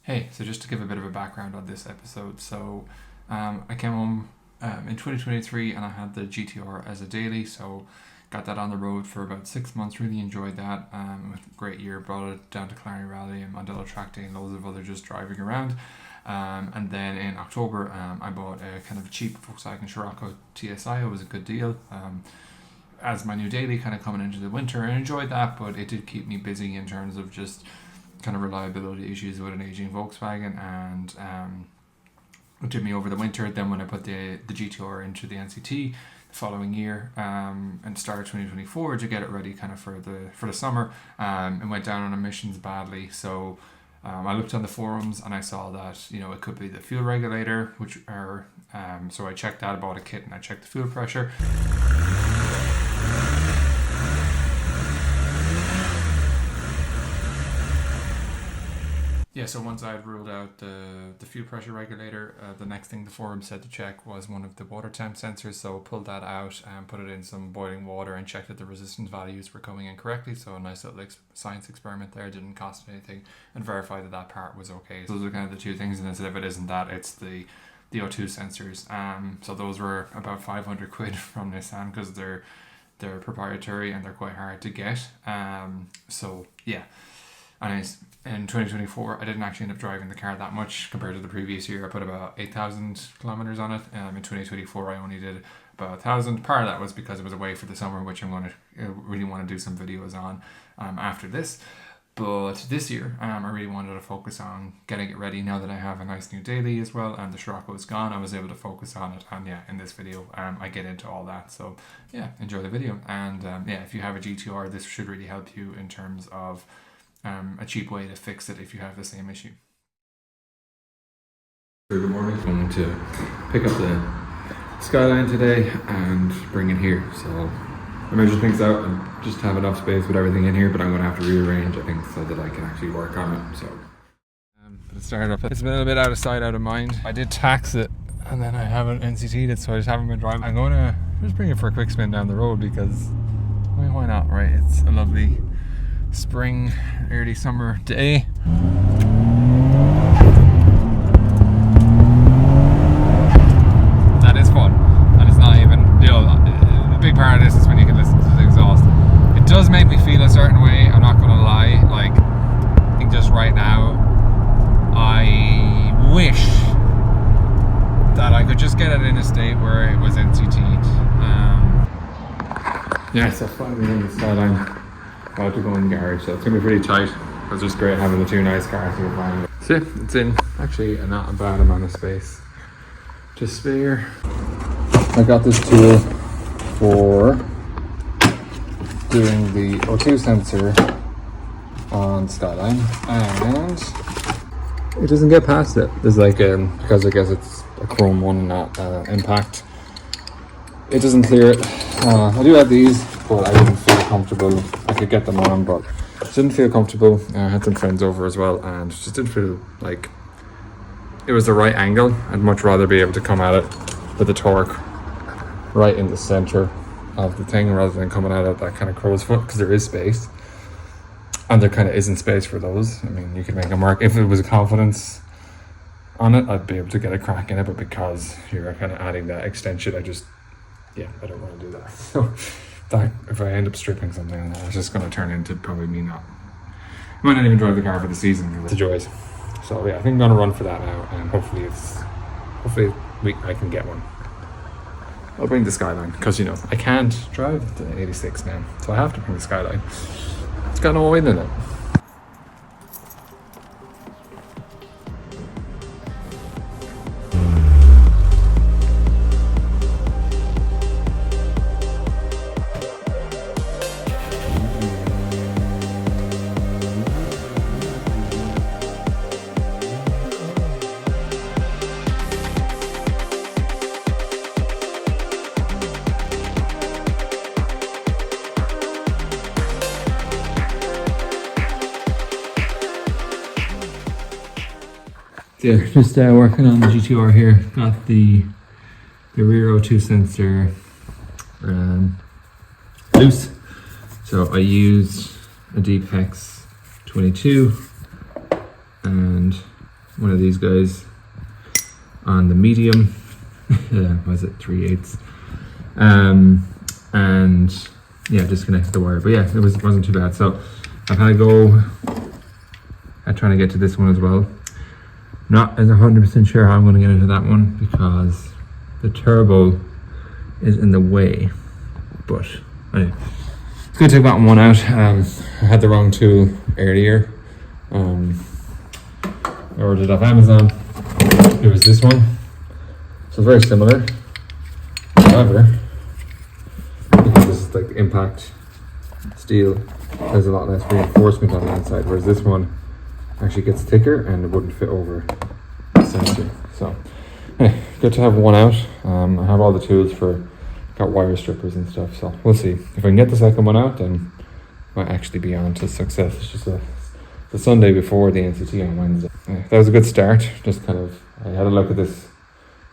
Hey, so just to give a bit of a background on this episode, I came home in 2023 and I had the GTR as a daily, so got that on the road for about 6 months, really enjoyed that. It was a great year, brought it down to Clarny Rally and Mondello Track Day and loads of other just driving around. And then in October, I bought a kind of cheap Volkswagen Scirocco TSI. It was a good deal. As my new daily kind of coming into the winter, I enjoyed that, but it did keep me busy in terms of just kind of reliability issues with an aging Volkswagen, and it took me over the winter. Then when I put the GTR into the NCT the following year, and started 2024 to get it ready kind of for the summer, and went down on emissions badly. So I looked on the forums and I saw that it could be the fuel regulator, so I checked that, bought a kit, and I checked the fuel pressure. Yeah, so once I had ruled out the fuel pressure regulator, the next thing the forum said to check was one of the water temp sensors. So pulled that out and put it in some boiling water and checked that the resistance values were coming in correctly. So a nice little science experiment there, didn't cost anything, and verified that part was okay. So those are kind of the two things, and then if it isn't that, it's the O2 sensors. So those were about 500 quid from Nissan because they're proprietary and they're quite hard to get. So yeah. And in 2024, I didn't actually end up driving the car that much compared to the previous year. I put about 8,000 kilometers on it. In 2024, I only did about 1,000. Part of that was because it was away for the summer, which I'm going to really want to do some videos on after this. But this year, I really wanted to focus on getting it ready now that I have a nice new daily as well, and the Scirocco is gone. I was able to focus on it, and in this video, I get into all that. So enjoy the video. And if you have a GTR, this should really help you in terms of a cheap way to fix it if you have the same issue. Good morning. I'm going to pick up the Skyline today and bring it here. So I measured things out and just have enough space with everything in here, but I'm going to have to rearrange, I think, so that I can actually work on it. So it started up. It's been a little bit out of sight, out of mind. I did tax it and then I haven't NCT'd it, so I just haven't been driving. I'm going to just bring it for a quick spin down the road because, why not, right? It's a lovely spring, early summer day. That is fun, and it's not even, a big part of this is when you can listen to the exhaust. It does make me feel a certain way, I'm not gonna lie. Like, I think just right now, I wish that I could just get it in a state where it was NCT'd. So finally on the Skyline. I have to go in the garage, so it's going to be pretty tight. It's just great having the two nice cars here finally. So it's in actually not a bad amount of space to spare. I got this tool for doing the O2 sensor on Skyline, and it doesn't get past it. There's because I guess it's a chrome one and not impact, it doesn't clear it. I do have these, but I didn't feel comfortable. I could get them on, but didn't feel comfortable. I had some friends over as well, and just didn't feel like it was the right angle. I'd much rather be able to come at it with the torque right in the center of the thing rather than coming at it that kind of crow's foot, because there is space, and there kind of isn't space for those. I mean, you could make them work. If it was a confidence on it, I'd be able to get a crack in it, but because you're kind of adding that extension, I don't want to do that. So that if I end up stripping something, it's just going to turn into probably me not. I might not even drive the car for the season because it's a joy. So I think I'm going to run for that now, and hopefully I can get one. I'll bring the Skyline because I can't drive the 86 now, so I have to bring the Skyline. It's got no oil in it. Just working on the GTR here. Got the rear O2 sensor loose, so I used a Deep Hex 22 and one of these guys on the medium. Was it 3/8? And yeah, disconnected the wire. But yeah, it wasn't too bad. So I've had to go at trying to get to this one as well. Not as 100% sure how I'm going to get into that one because the turbo is in the way. But anyway, it's going to take that one out. I had the wrong tool earlier. I ordered it off Amazon. It was this one. So very similar. However, because this is like the impact steel, there's a lot less reinforcement on the inside, whereas this one actually gets thicker and it wouldn't fit over the sensor. So anyway, good to have one out. I have all the tools got wire strippers and stuff, so we'll see. If I can get the second one out, then I might actually be on to success. It's just the Sunday before the NCT on Wednesday. That was a good start. Just kind of, I had a look at this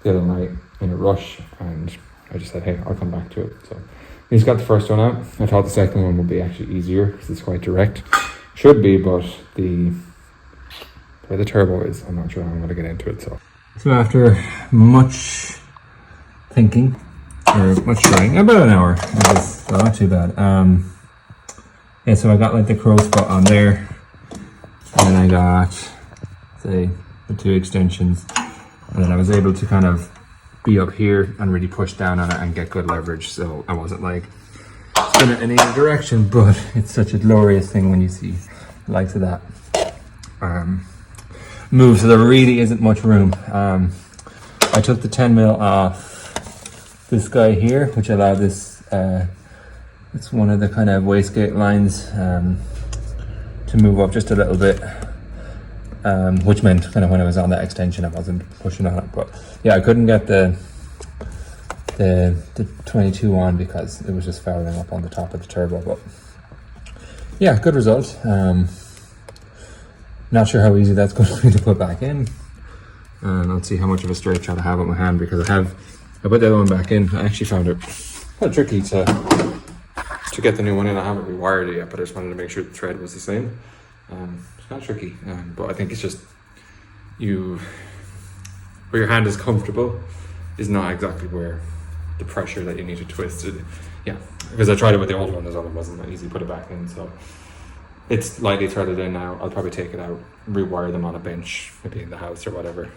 the other night in a rush and I just said, hey, I'll come back to it. So he's got the first one out. I thought the second one would be actually easier because it's quite direct. Should be, but where the turbo is, I'm not sure how I'm going to get into it. So after much thinking, or much trying, about an hour, so not too bad. Yeah, so I got like the crow spot on there, and then I got, say, the 2 extensions, and then I was able to kind of be up here and really push down on it and get good leverage, so I wasn't like spin it in either direction. But it's such a glorious thing when you see the likes of that move, so there really isn't much room. I took the 10mm off this guy here, which allowed this, it's one of the kind of wastegate lines to move up just a little bit, which meant kind of when I was on that extension I wasn't pushing on it. But yeah, I couldn't get the 22 on because it was just fouling up on the top of the turbo. But yeah, good result. Not sure how easy that's going to be to put back in, and I'll see how much of a straight shot I have with my hand, because I put the other one back in. I actually found it quite tricky to get the new one in. I haven't rewired it yet, but I just wanted to make sure the thread was the same. It's kind of tricky, but I think it's just where your hand is comfortable is not exactly where the pressure that you need to twist it. Yeah, because I tried it with the old one as well. It wasn't that easy to put it back in, so it's lightly threaded in now. I'll probably take it out, rewire them on a bench, maybe in the house or whatever,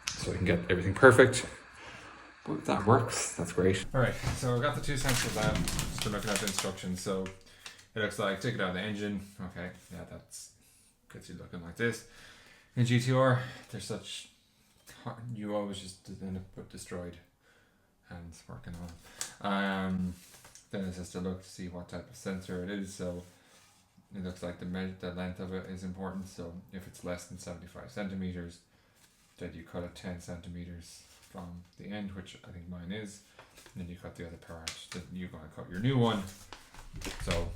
so I can get everything perfect. But if that works, that's great. All right, so I've got the 2 sensors out. Just looking at the instructions. So it looks like take it out of the engine. Okay, yeah, that's gets you looking like this. In GTR, there's such, you always just end up with destroyed hands working on it. Then it has to look to see what type of sensor it is. So it looks like the length of it is important. So if it's less than 75 centimeters, then you cut it 10 centimeters from the end, which I think mine is. And then you cut the other part. Then you're going to cut your new one. So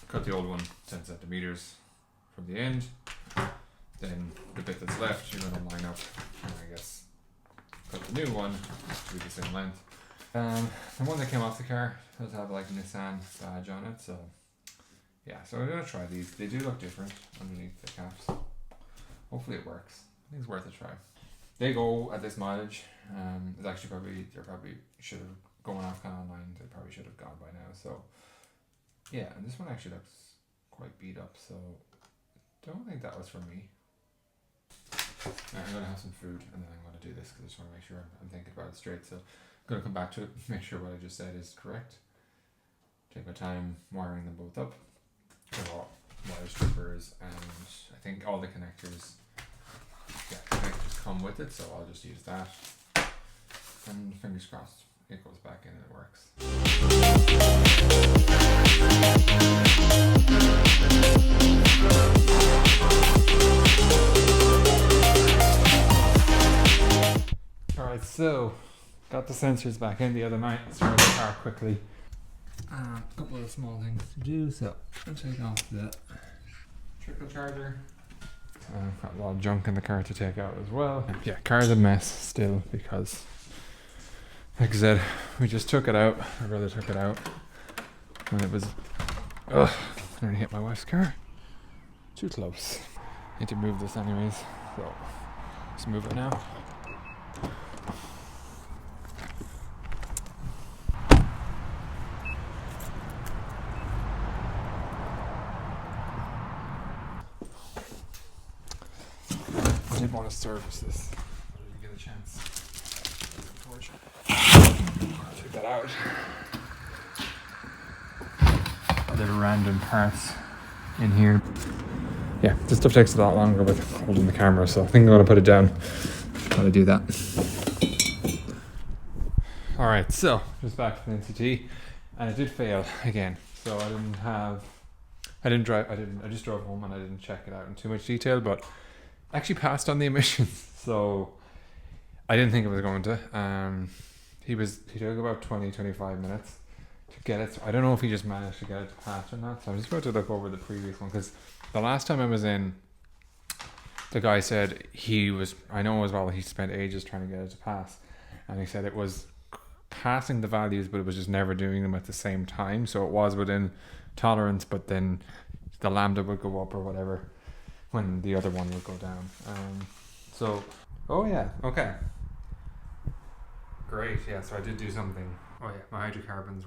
cut the old one 10 centimeters from the end. Then the bit that's left, you're going to line up and I guess cut the new one to be the same length. The one that came off the car does have like a Nissan badge on it, so yeah, so I'm going to try these. They do look different underneath the caps. Hopefully it works. I think it's worth a try. They go at this mileage. It's actually they probably should have gone off kind of online. They probably should have gone by now. So yeah, and this one actually looks quite beat up. So don't think that was for me. Right, I'm going to have some food and then I'm going to do this because I just want to make sure I'm thinking about it straight. So I'm going to come back to it, make sure what I just said is correct. Take my time wiring them both up. Wire strippers, and I think all the connectors, come with it, so I'll just use that. And fingers crossed, it goes back in and it works. Alright, so got the sensors back in the other night. Started the car quickly. A couple of small things to do, so I'll take off the trickle charger. Got a lot of junk in the car to take out as well. Yeah, car's a mess still because, like I said, we just took it out. My brother took it out when it was, I nearly hit my wife's car. Too close. Need to move this anyways, so let's move it now. I did want to service this, but I didn't get a chance. Take that out. Other random parts in here. Yeah, this stuff takes a lot longer with holding the camera, so I think I'm going to put it down while I do that. Alright, so just back to the NCT, and it did fail again. So I just drove home and I didn't check it out in too much detail, but I actually passed on the emissions, so I didn't think it was going to. He took about 20-25 minutes to get it. So I don't know if he just managed to get it to pass or not, so I'm just about to look over the previous one, because the last time I was in, the guy said he spent ages trying to get it to pass, and he said it was passing the values, but it was just never doing them at the same time. So it was within tolerance, but then the lambda would go up or whatever when the other one would go down. Oh yeah, okay. Great, yeah, so I did do something. Oh yeah, my hydrocarbons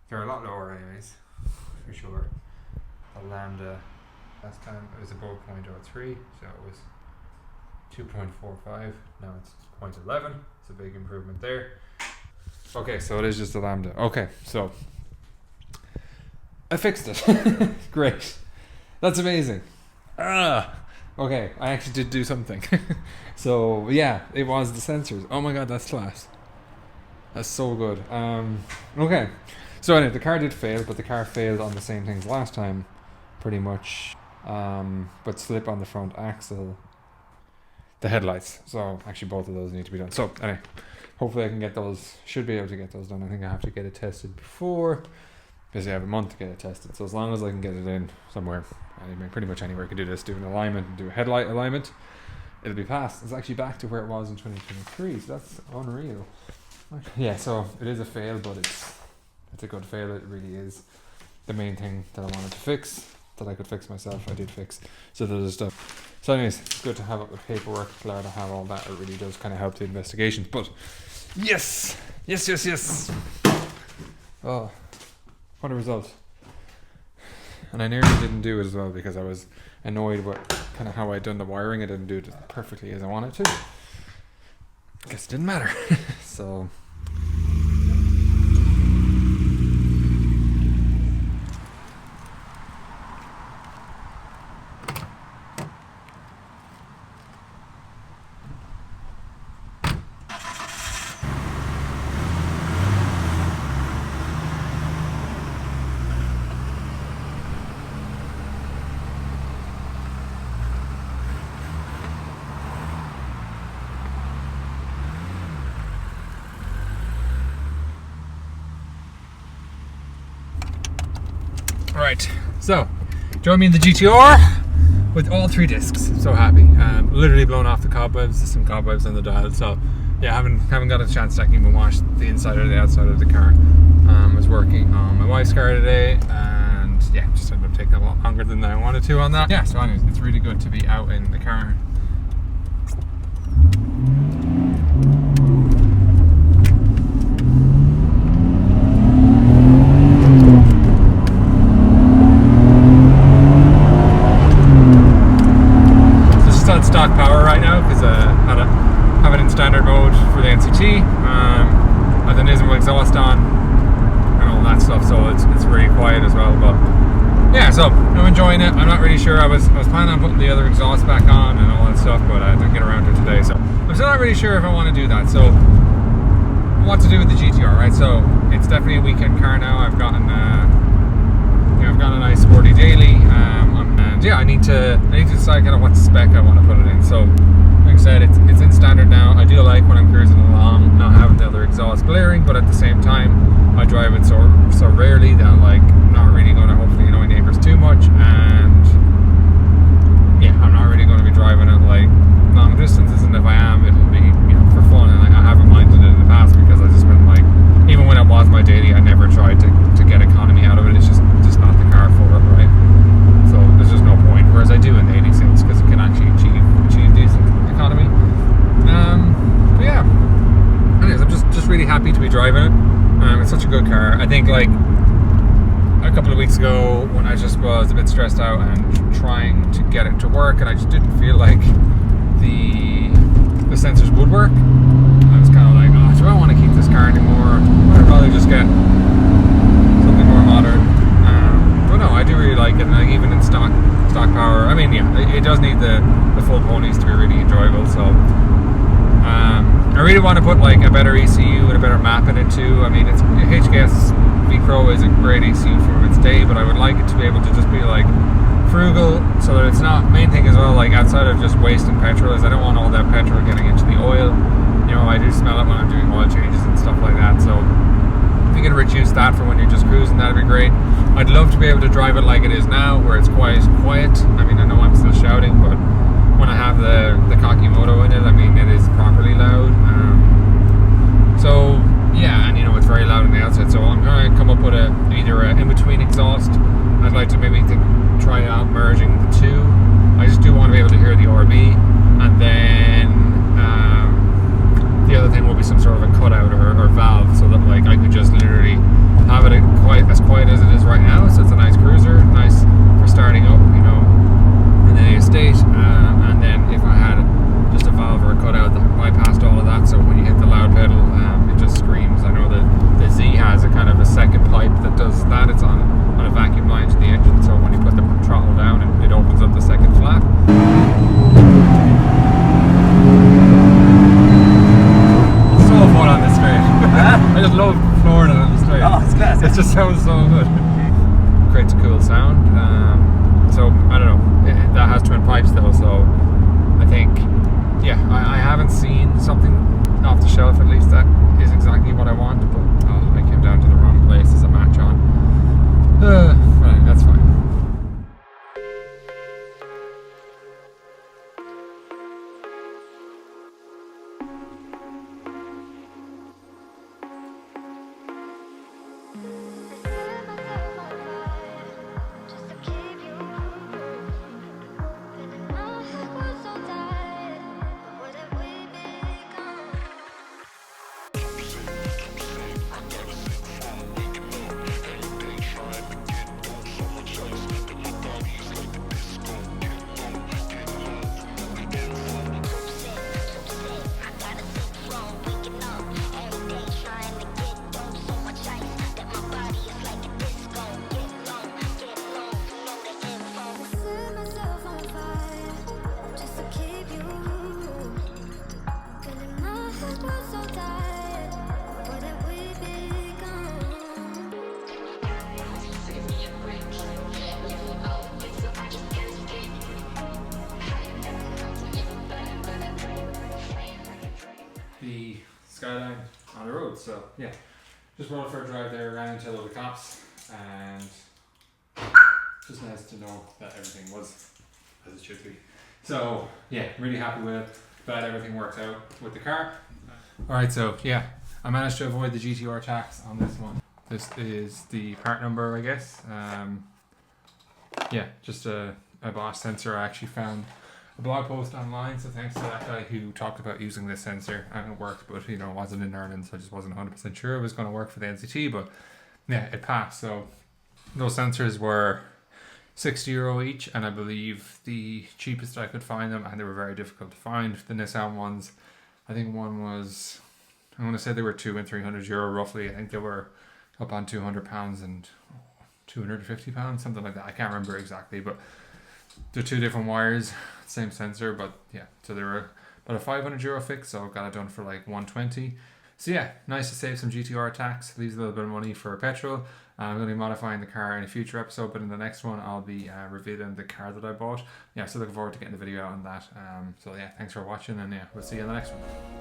they're a lot lower anyways, for sure. The lambda, last time it was above 0.03, so it was 2.45, now it's 0.11, it's a big improvement there. Okay, so it is just the lambda. Okay, so I fixed it. Great. That's amazing. Okay, I actually did do something. So yeah, it was the sensors. Oh my god, that's class. That's so good. Okay, so anyway, the car did fail, but the car failed on the same things last time, pretty much. But slip on the front axle, the headlights. So actually both of those need to be done. So anyway, hopefully I can get those, should be able to get those done. I think I have to get it tested before, because I have a month to get it tested. So as long as I can get it in somewhere, pretty much anywhere I can do this, do an alignment, and do a headlight alignment, it'll be passed. It's actually back to where it was in 2023, so that's unreal. Yeah, so it is a fail, but it's a good fail. It really is. The main thing that I wanted to fix, that I could fix myself, I did fix. So there's other stuff. So anyways, it's good to have it with paperwork. Glad to have all that. It really does kind of help the investigations. But yes. Oh, what a result. And I nearly didn't do it as well, because I was annoyed with kind of how I'd done the wiring. I didn't do it perfectly as I wanted to. Guess it didn't matter. So right, so join me in the GTR with all 3 discs. So happy. Literally blown off the cobwebs. There's some cobwebs on the dial. So yeah, haven't got a chance to even watch the inside or the outside of the car. I was working on my wife's car today, and yeah, just ended up taking a lot longer than I wanted to on that. Yeah, so anyways, it's really good to be out in the car. Stock power right now, because I have it in standard mode for the NCT, and then there's my exhaust on and all that stuff, so it's really quiet as well. But yeah, so I'm enjoying it. I'm not really sure. I was planning on putting the other exhaust back on and all that stuff, but I didn't get around to it today, so I'm still not really sure if I want to do that. So what to do with the GTR, right? So it's definitely a weekend car now. I've gotten a nice sporty daily, and yeah, I need to decide kind of what spec I want to put it in. So like I said, it's in standard now. I do like when I'm cruising along not having the other exhaust blaring, but at the same time I drive it so rarely that like I'm not really going to hopefully annoy neighbors too much, and yeah, I'm not really going to be driving it like long distances, and if I am, it'll be, you know, for fun. And I haven't minded it in the past, because I've just been like, even when it was my daily, I never tried to get economy out of it. It's just not the car for it, right? So there's just no point. ago when I just was a bit stressed out and trying to get it to work, and I just didn't feel like the sensors would work. I was kind of like, oh, do I want to keep this car anymore? I'd rather just get something more modern. But no, I do really like it, and like even in stock power, I mean, yeah, it does need the full ponies to be really enjoyable. So I really want to put like a better ECU and a better map in it too. I mean, it's HKS V-Pro is a great ECU for its day, but I would like it to be able to just be like frugal, so that it's not, main thing as well, like outside of just wasting petrol, is I don't want all that petrol getting into the oil. You know, I do smell it when I'm doing oil changes and stuff like that, so if you can reduce that for when you're just cruising, that'd be great. I'd love to be able to drive it like it is now, where it's quiet. I mean, I know I'm still shouting, but when I have the Kakimoto in it, I mean, it is properly loud. So yeah, and you know, it's very loud on the outside, so I'm going to come up with either an in-between exhaust. I'd like to maybe try out merging the two. I just do want to be able to hear the RB, and then the other thing will be some sort of a cutout or valve, so that like I could just literally have it as quiet as it is right now. So it's a nice cruiser, nice for starting up, you know, in the estate. And then if I had just a valve or a cutout that bypassed all of that, so when you hit the loud pedal, it just screams. I know that the Z has a kind of a second pipe that does that. It's on a vacuum line to the engine, so when you put the throttle down, it opens up the second flap. So fun on the straight. I just love flooring it on the straight. Oh, it's class. It just sounds so good. Creates a cool sound. So I don't know. That has twin pipes though, so I think, yeah, I haven't seen something off the shelf at least that is exactly what I want, but I came down to the wrong place as a match on. Right, that's fine. The Skyline on the road, so yeah, just went for a drive there, ran into a load of cops, and just nice to know that everything was as it should be. So yeah, really happy with it. Glad everything worked out with the car. Alright, so yeah, I managed to avoid the GTR tax on this one. This is the part number, I guess. Yeah, just a Bosch sensor. I actually found a blog post online, so thanks to that guy who talked about using this sensor, and it worked, but you know, it wasn't in Ireland, so I just wasn't 100% sure it was going to work for the NCT, but yeah, it passed. So those sensors were €60 each, and I believe the cheapest I could find them, and they were very difficult to find. The Nissan ones, I think one was, I want to say they were €200 and €300 roughly. I think they were up on £200 and £250, something like that. I can't remember exactly, but they're two different wires, same sensor, but yeah, so they were about a €500 fix, so got it done for like 120. So yeah, nice to save some GTR tax, leaves a little bit of money for petrol. I'm going to be modifying the car in a future episode, but in the next one I'll be revealing the car that I bought. Yeah, so looking forward to getting the video out on that. So yeah, thanks for watching, and yeah, we'll see you in the next one.